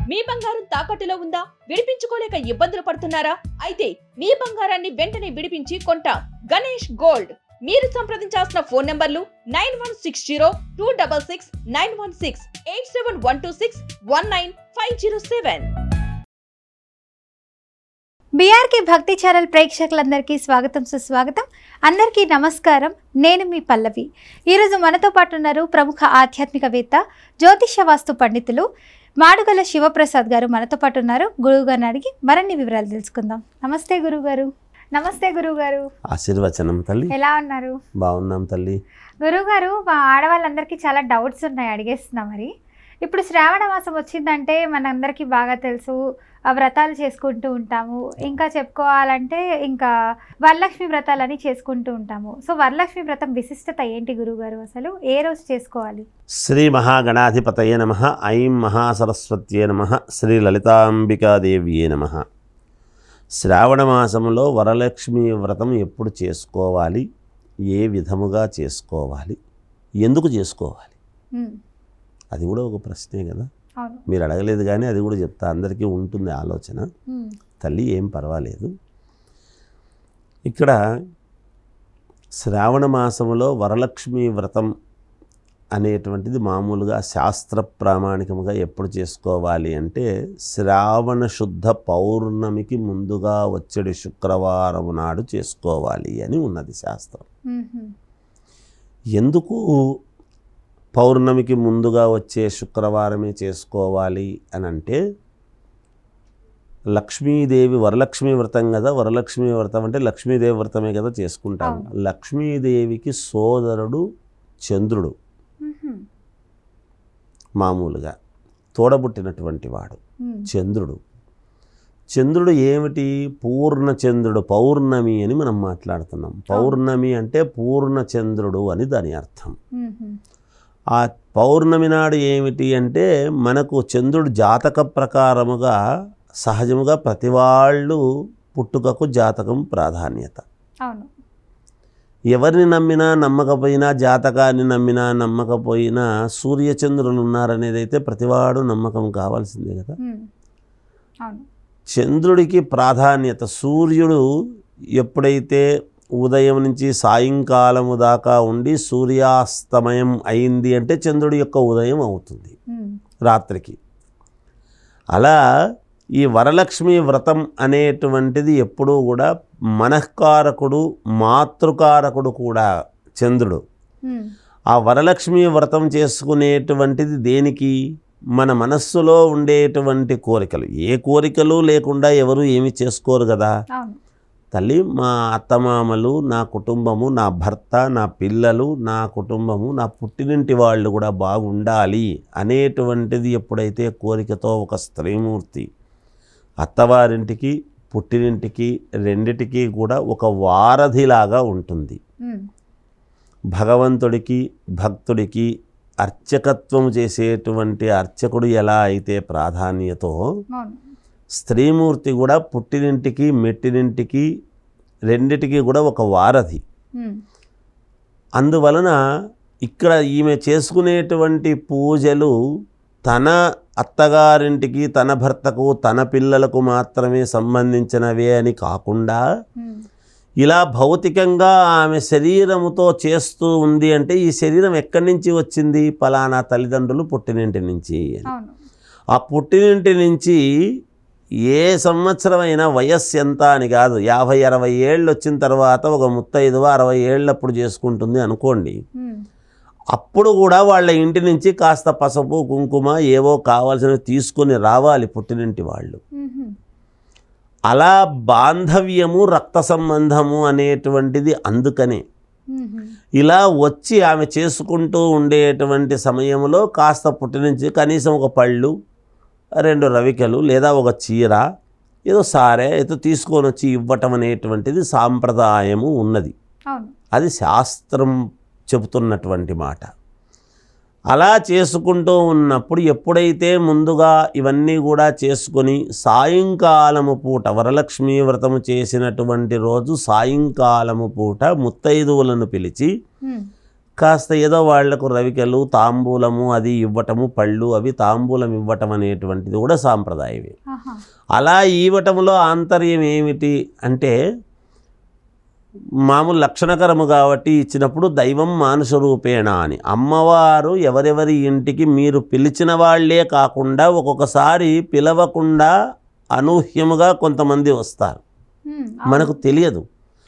మీ బంగారం తాకట్టులో ఉందా? విడిపించుకోలేక ఇబ్బందులు పడుతున్నారా? అయితే మీ బంగారాన్ని వెంటనే విడిపించి కొంటాం. గణేష్ గోల్డ్. మీరు సంప్రదించాల్సిన ఫోన్ నంబర్లు 9160-266-916, 8712619507. బీఆర్కే భక్తి ఛానల్ ప్రేక్షకులందరికీ స్వాగతం, సుస్వాగతం. అందరికీ నమస్కారం. నేను మీ పల్లవి. ఈరోజు మనతో పాటు ఉన్నారు ప్రముఖ ఆధ్యాత్మికవేత్త, జ్యోతిష వాస్తు పండితులు మాడుగల శివప్రసాద్ గారు మనతో పాటు ఉన్నారు. గురువు గారిని అడిగి మరిన్ని వివరాలు తెలుసుకుందాం. నమస్తే గురుగారు. నమస్తే గురుగారు. ఆశీర్వచనం తల్లి. ఎలా ఉన్నారు? బాగున్నాం తల్లి. గురుగారు, మా ఆడవాళ్ళందరికీ చాలా డౌట్స్ ఉన్నాయి, అడిగేస్తున్నా. మరి ఇప్పుడు శ్రావణ మాసం వచ్చిందంటే మనందరికీ బాగా తెలుసు, వ్రతాలు చేసుకుంటూ ఉంటాము. ఇంకా చెప్పుకోవాలంటే ఇంకా వరలక్ష్మి వ్రతాలని చేసుకుంటూ ఉంటాము. సో వరలక్ష్మి వ్రతం విశిష్టత ఏంటి గురుగారు? అసలు ఏ రోజు చేసుకోవాలి? శ్రీ మహాగణాధిపతయే నమః. ఐం మహాసరస్వత్యే నమః. శ్రీ లలితాంబికాదేవ్యే నమః. శ్రావణ మాసంలో వరలక్ష్మి వ్రతం ఎప్పుడు చేసుకోవాలి, ఏ విధముగా చేసుకోవాలి, ఎందుకు చేసుకోవాలి, అది కూడా ఒక ప్రశ్నే కదా. మీరు అడగలేదు కానీ అది కూడా చెప్తా. అందరికీ ఉంటుంది ఆలోచన. తల్లి ఏం పర్వాలేదు. ఇక్కడ శ్రావణ మాసంలో వరలక్ష్మి వ్రతం అనేటువంటిది మామూలుగా శాస్త్ర ప్రామాణికముగా ఎప్పుడు చేసుకోవాలి అంటే శ్రావణ శుద్ధ పౌర్ణమికి ముందుగా వచ్చేది శుక్రవారం నాడు చేసుకోవాలి అని ఉన్నది శాస్త్రం. ఎందుకు పౌర్ణమికి ముందుగా వచ్చే శుక్రవారమే చేసుకోవాలి అని అంటే, లక్ష్మీదేవి వరలక్ష్మి వ్రతం కదా. వరలక్ష్మి వ్రతం అంటే లక్ష్మీదేవి వ్రతమే కదా చేసుకుంటాము. లక్ష్మీదేవికి సోదరుడు చంద్రుడు, మామూలుగా తోడబుట్టినటువంటి వాడు చంద్రుడు. చంద్రుడు ఏమిటి? పూర్ణచంద్రుడు. పౌర్ణమి అని మనం మాట్లాడుతున్నాం. పౌర్ణమి అంటే పూర్ణచంద్రుడు అని దాని అర్థం. ఆ పౌర్ణమి నాడు ఏమిటి అంటే మనకు చంద్రుడు జాతక ప్రకారముగా సహజముగా ప్రతి వాళ్ళు పుట్టుకకు జాతకం ప్రాధాన్యత. ఎవరిని నమ్మినా నమ్మకపోయినా, జాతకాన్ని నమ్మినా నమ్మకపోయినా సూర్యచంద్రులు ఉన్నారనేది అయితే ప్రతివాడు నమ్మకం కావాల్సిందే కదా. చంద్రుడికి ప్రాధాన్యత. సూర్యుడు ఎప్పుడైతే ఉదయం నుంచి సాయంకాలము దాకా ఉండి సూర్యాస్తమయం అయింది అంటే చంద్రుడి యొక్క ఉదయం అవుతుంది రాత్రికి. అలా ఈ వరలక్ష్మి వ్రతం అనేటువంటిది ఎప్పుడూ కూడా మనఃకారకుడు, మాతృకారకుడు కూడా చంద్రుడు. ఆ వరలక్ష్మి వ్రతం చేసుకునేటువంటిది దేనికి? మన మనస్సులో ఉండేటువంటి కోరికలు. ఏ కోరికలు లేకుండా ఎవరు ఏమి చేసుకోరు కదా తల్లి. మా అత్తమామలు, నా కుటుంబము, నా భర్త, నా పిల్లలు, నా కుటుంబము, నా పుట్టినింటి వాళ్ళు కూడా బాగుండాలి అనేటువంటిది ఎప్పుడైతే కోరికతో ఒక స్త్రీమూర్తి అత్తవారింటికి పుట్టినింటికి రెండిటికి కూడా ఒక వారధిలాగా ఉంటుంది. భగవంతుడికి భక్తుడికి అర్చకత్వం చేసేటువంటి అర్చకుడు ఎలా అయితే ప్రాధాన్యతో, స్త్రీమూర్తి కూడా పుట్టినింటికి మెట్టినింటికి రెండిటికి కూడా ఒక వారధి. అందువలన ఇక్కడ ఈమె చేసుకునేటువంటి పూజలు తన అత్తగారింటికి, తన భర్తకు, తన పిల్లలకు మాత్రమే సంబంధించినవే అని కాకుండా ఇలా భౌతికంగా ఆమె శరీరముతో చేస్తూ ఉంది అంటే ఈ శరీరం ఎక్కడి నుంచి వచ్చింది? పలానా తల్లిదండ్రులు పుట్టినింటి నుంచి. ఆ పుట్టినింటి నుంచి ఏ సంవత్సరం అయినా వయస్సు ఎంత అని కాదు, 50-60 ఏళ్ళు వచ్చిన తర్వాత ఒక ముత్తైదువ 60 ఏళ్ళప్పుడు చేసుకుంటుంది అనుకోండి. అప్పుడు కూడా వాళ్ళ ఇంటి నుంచి కాస్త పసుపు కుంకుమ ఏవో కావాల్సినవి తీసుకొని రావాలి పుట్టినింటి వాళ్ళు. అలా బాంధవ్యము, రక్త సంబంధము అనేటువంటిది అందుకనే ఇలా వచ్చి ఆమె చేసుకుంటూ ఉండేటువంటి సమయంలో కాస్త పుట్టినించి కనీసం ఒక పళ్ళు, 2 రవికలు లేదా ఒక చీర ఏదో సారే ఏదో తీసుకొని వచ్చి ఇవ్వటం అనేటువంటిది సాంప్రదాయము ఉన్నది. అది శాస్త్రం చెబుతున్నటువంటి మాట. అలా చేసుకుంటూ ఉన్నప్పుడు ఎప్పుడైతే ముందుగా ఇవన్నీ కూడా చేసుకొని సాయంకాలము పూట వరలక్ష్మీ వ్రతము చేసినటువంటి రోజు సాయంకాలము పూట ముత్తైదువులను పిలిచి కాస్త ఏదో వాళ్లకు రవికెలు తాంబూలము అది ఇవ్వటము, పళ్ళు అవి తాంబూలం ఇవ్వటం అనేటువంటిది కూడా సాంప్రదాయమే. అలా ఇవ్వటంలో ఆంతర్యం ఏమిటి అంటే, మామూలు లక్షణకరము కాబట్టి ఇచ్చినప్పుడు దైవం మానుష రూపేణ అని, అమ్మవారు ఎవరెవరి ఇంటికి మీరు పిలిచిన వాళ్లే కాకుండా ఒక్కొక్కసారి పిలవకుండా అనూహ్యముగా కొంతమంది వస్తారు, మనకు తెలియదు.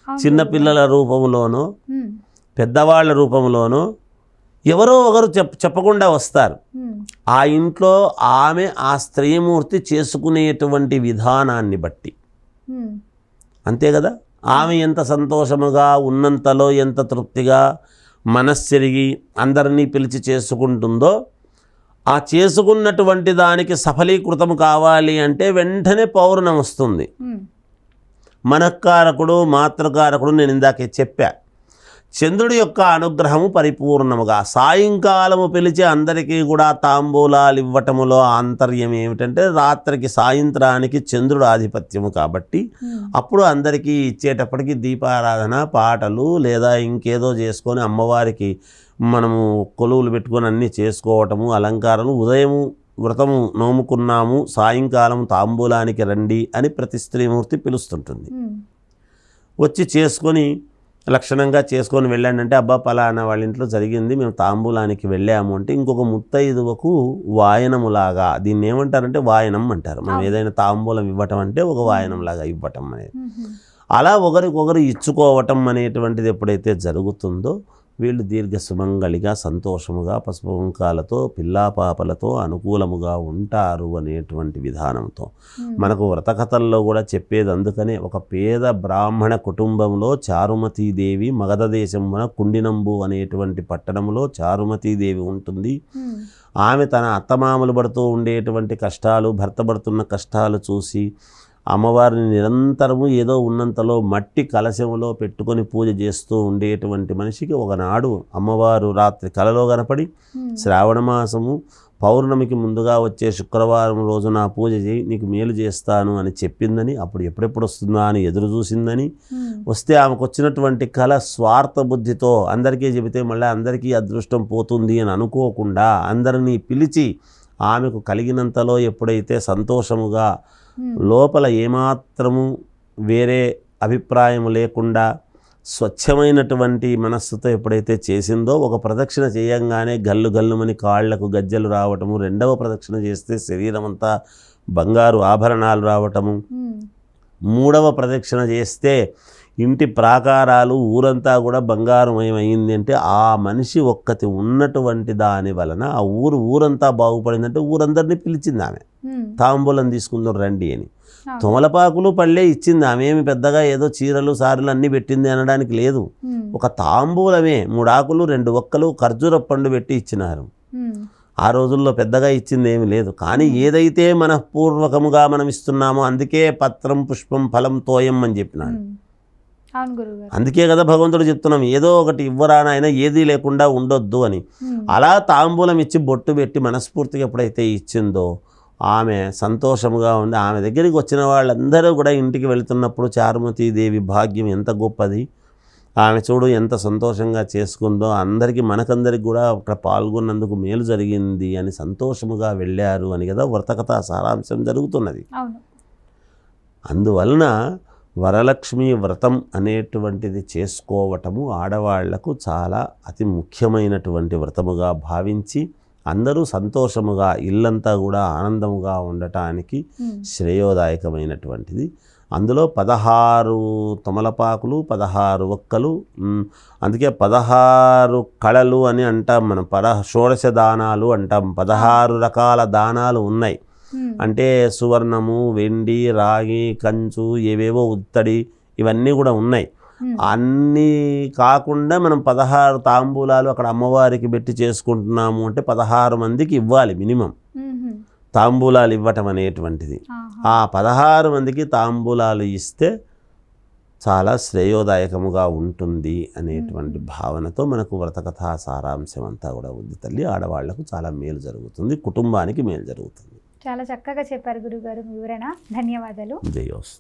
చిన్నపిల్లల రూపంలోనో పెద్దవాళ్ళ రూపంలోనో ఎవరో ఒకరు చెప్పకుండా వస్తారు. ఆ ఇంట్లో ఆమె ఆ స్త్రీమూర్తి చేసుకునేటువంటి విధానాన్ని బట్టి, అంతే కదా, ఆమె ఎంత సంతోషముగా ఉన్నంతలో ఎంత తృప్తిగా మనస్సెరిగి అందరినీ పిలిచి చేసుకుంటుందో, ఆ చేసుకున్నటువంటి దానికి సఫలీకృతం కావాలి అంటే వెంటనే పౌర్ణం వస్తుంది. మనఃకారకుడు మాతృకారకుడు నేను ఇందాకే చెప్పా. చంద్రుడి యొక్క అనుగ్రహము పరిపూర్ణముగా సాయంకాలము పిలిచి అందరికీ కూడా తాంబూలాలు ఇవ్వటములో ఆంతర్యం ఏమిటంటే, రాత్రికి సాయంత్రానికి చంద్రుడు ఆధిపత్యము కాబట్టి అప్పుడు అందరికీ ఇచ్చేటప్పటికి దీపారాధన, పాటలు లేదా ఇంకేదో చేసుకొని అమ్మవారికి మనము కొలువులు పెట్టుకొని అన్నీ చేసుకోవటము, అలంకారము, ఉదయము వ్రతము నోముకున్నాము సాయంకాలం తాంబూలానికి రండి అని ప్రతి స్త్రీమూర్తి పిలుస్తుంటుంది. వచ్చి చేసుకొని లక్షణంగా చేసుకొని వెళ్ళానంటే, అబ్బా పలానా వాళ్ళ ఇంట్లో జరిగింది, మేము తాంబూలానికి వెళ్ళాము అంటే ఇంకొక ముత్తైదువకు వాయనములాగా, దీన్ని ఏమంటారంటే వాయనం అంటారు. మనం ఏదైనా తాంబూలం ఇవ్వటం అంటే ఒక వాయనంలాగా ఇవ్వటం అనేది. అలా ఒకరికొకరు ఇచ్చుకోవటం అనేటువంటిది ఎప్పుడైతే జరుగుతుందో వీళ్ళు దీర్ఘ సుమంగళిగా సంతోషముగా పసుపు కుంకాలతో పిల్లాపాపలతో అనుకూలముగా ఉంటారు అనేటువంటి విధానంతో మనకు వ్రతకథల్లో కూడా చెప్పేది. అందుకనే ఒక పేద బ్రాహ్మణ కుటుంబంలో చారుమతీదేవి, మగధ దేశమున కుండినంబు అనేటువంటి పట్టణంలో చారుమతీదేవి ఉంటుంది. ఆమె తన అత్తమామలు పడుతూ ఉండేటువంటి కష్టాలు, భర్త పడుతున్న కష్టాలు చూసి అమ్మవారిని నిరంతరము ఏదో ఉన్నంతలో మట్టి కలశములో పెట్టుకొని పూజ చేస్తూ ఉండేటువంటి మనిషికి ఒకనాడు అమ్మవారు రాత్రి కలలో కనపడి, శ్రావణ మాసము పౌర్ణమికి ముందుగా వచ్చే శుక్రవారం రోజు నా పూజ చేయి, నీకు మేలు చేస్తాను అని చెప్పిందని, అప్పుడు ఎప్పుడెప్పుడు వస్తుందా అని ఎదురు చూసిందని, వస్తే ఆమెకు వచ్చినటువంటి కళ స్వార్థ బుద్ధితో అందరికీ చెబితే మళ్ళీ అందరికీ అదృష్టం పోతుంది అని అనుకోకుండా అందరినీ పిలిచి ఆమెకు కలిగినంతలో ఎప్పుడైతే సంతోషముగా లోపల ఏమాత్రము వేరే అభిప్రాయం లేకుండా స్వచ్ఛమైనటువంటి మనస్సుతో ఎప్పుడైతే చేసిందో, ఒక ప్రదక్షిణ చేయంగానే గల్లు గల్లుమని కాళ్లకు గజ్జలు రావటము, రెండవ ప్రదక్షిణ చేస్తే శరీరం అంతా బంగారు ఆభరణాలు రావటము, మూడవ ప్రదక్షిణ చేస్తే ఇంటి ప్రాకారాలు ఊరంతా కూడా బంగారుమయమైంది అంటే ఆ మనిషి ఒక్కటి ఉన్నటువంటి దాని వలన ఆ ఊరంతా బాగుపడిందంటే ఊరందరినీ పిలిచింది ఆమె, తాంబూలం తీసుకుందాం రండి అని. తొమలపాకులు పళ్ళే ఇచ్చింది, ఆమె ఏమి పెద్దగా ఏదో చీరలు సారులు అన్నీ పెట్టింది అనడానికి లేదు. ఒక తాంబూలమే 3 ఆకులు 2 ఒక్కలు ఖర్జూర పండు పెట్టి ఇచ్చినారు. ఆ రోజుల్లో పెద్దగా ఇచ్చింది ఏమి లేదు. కానీ ఏదైతే మనఃపూర్వకముగా మనం ఇస్తున్నామో అందుకే పత్రం పుష్పం ఫలం తోయం అని చెప్పినాడు. అందుకే కదా భగవంతుడు చెప్తున్నాం, ఏదో ఒకటి ఇవ్వరానైనా ఏదీ లేకుండా ఉండొద్దు అని. అలా తాంబూలం ఇచ్చి బొట్టు పెట్టి మనస్ఫూర్తిగా ఎప్పుడైతే ఇచ్చిందో ఆమె సంతోషముగా ఉంది. ఆమె దగ్గరికి వచ్చిన వాళ్ళందరూ కూడా ఇంటికి వెళుతున్నప్పుడు చారుమతీదేవి భాగ్యం ఎంత గొప్పది, ఆమె చూడు ఎంత సంతోషంగా చేసుకుందో, అందరికీ మనకందరికి కూడా అక్కడ పాల్గొన్నందుకు మేలు జరిగింది అని సంతోషముగా వెళ్ళారు అని కదా వ్రతకథ సారాంశం జరుగుతున్నది. అందువలన వరలక్ష్మి వ్రతం అనేటువంటిది చేసుకోవటము ఆడవాళ్లకు చాలా అతి ముఖ్యమైనటువంటి వ్రతముగా భావించి అందరూ సంతోషముగా ఇల్లంతా కూడా ఆనందముగా ఉండటానికి శ్రేయోదాయకమైనటువంటిది. అందులో 16 తమలపాకులు 16 ఒక్కలు, అందుకే 16 కళలు అని అంటాం మనం, షోడశ దానాలు అంటాం. 16 రకాల దానాలు ఉన్నాయి. అంటే సువర్ణము, వెండి, రాగి, కంచు, ఏవేవో ఉత్తడి ఇవన్నీ కూడా ఉన్నాయి. అన్నీ కాకుండా మనం 16 తాంబూలాలు అక్కడ అమ్మవారికి పెట్టి చేసుకుంటున్నాము అంటే 16 మందికి ఇవ్వాలి మినిమం తాంబూలాలు ఇవ్వటం అనేటువంటిది. ఆ 16 మందికి తాంబూలాలు ఇస్తే చాలా శ్రేయోదాయకముగా ఉంటుంది అనేటువంటి భావనతో మనకు వ్రతకథా సారాంశం అంతా కూడా ఉంది తల్లి. ఆడవాళ్లకు చాలా మేలు జరుగుతుంది, కుటుంబానికి మేలు జరుగుతుంది. చాలా చక్కగా చెప్పారు గురుగారు, వివరణ. ధన్యవాదాలు. జయోస్తు.